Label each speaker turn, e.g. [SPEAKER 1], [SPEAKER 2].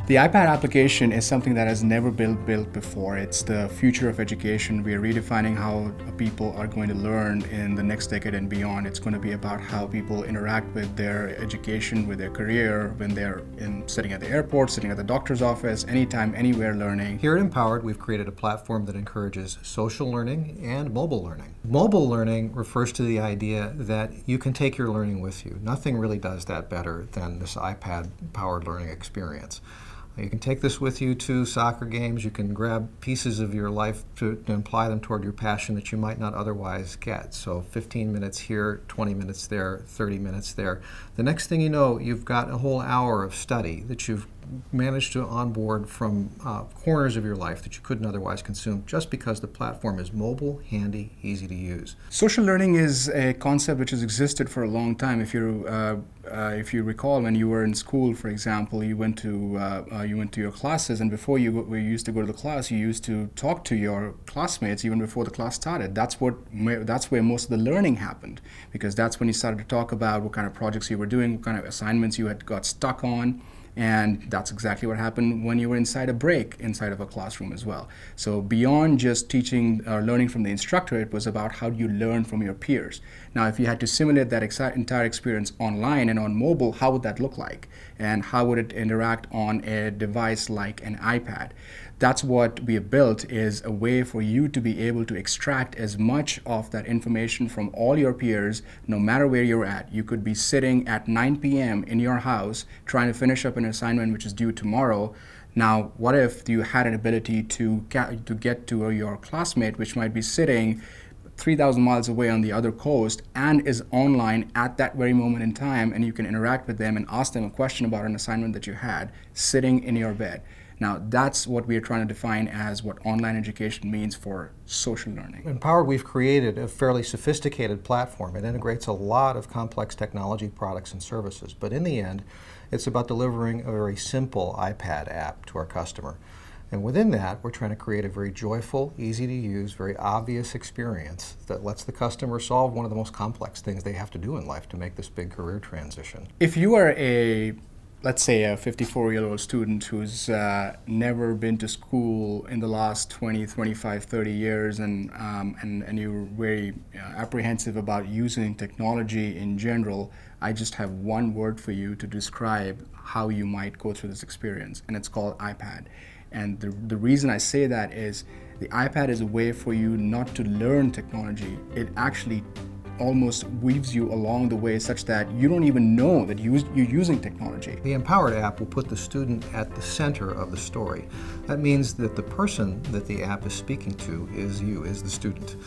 [SPEAKER 1] The iPad application is something that has never been built before. It's the future of education. We are redefining how people are going to learn in the next decade and beyond. It's going to be about how people interact with their education, with their career, when they're sitting at the airport, sitting at the doctor's office, anytime, anywhere learning.
[SPEAKER 2] Here at Empowered, we've created a platform that encourages social learning and mobile learning. Mobile learning refers to the idea that you can take your learning with you. Nothing really does that better than this iPad-powered learning experience. You can take this with you to soccer games. You can grab pieces of your life to apply them toward your passion that you might not otherwise get. So 15 minutes here, 20 minutes there, 30 minutes there. The next thing you know, you've got a whole hour of study that you've managed to onboard from corners of your life that you couldn't otherwise consume just because the platform is mobile, handy, easy to use.
[SPEAKER 1] Social learning is a concept which has existed for a long time. If you recall, when you were in school, for example, you went to your classes, and before you used to go to the class, you used to talk to your classmates even before the class started. That's where most of the learning happened, because that's when you started to talk about what kind of projects you were doing, what kind of assignments you had got stuck on. And that's exactly what happened when you were inside a break inside of a classroom as well. So beyond just teaching or learning from the instructor, it was about how you learn from your peers. Now, if you had to simulate that entire experience online and on mobile, how would that look like? And how would it interact on a device like an iPad? That's what we have built, is a way for you to be able to extract as much of that information from all your peers, no matter where you're at. You could be sitting at 9 p.m. in your house trying to finish up an assignment which is due tomorrow. Now, what if you had an ability to get to your classmate, which might be sitting 3,000 miles away on the other coast and is online at that very moment in time, and you can interact with them and ask them a question about an assignment that you had sitting in your bed. Now, that's what we are trying to define as what online education means for social learning.
[SPEAKER 2] Empowered, we've created a fairly sophisticated platform. It integrates a lot of complex technology products and services, but in the end, it's about delivering a very simple iPad app to our customer. And within that, we're trying to create a very joyful, easy to use, very obvious experience that lets the customer solve one of the most complex things they have to do in life to make this big career transition.
[SPEAKER 1] If you are let's say a 54-year-old student who's never been to school in the last 20, 25, 30 years, and you're very apprehensive about using technology in general, I just have one word for you to describe how you might go through this experience, and it's called iPad. And the reason I say that is the iPad is a way for you not to learn technology. It actually almost weaves you along the way such that you don't even know that you're using technology.
[SPEAKER 2] The Empowered app will put the student at the center of the story. That means that the person that the app is speaking to is you, is the student.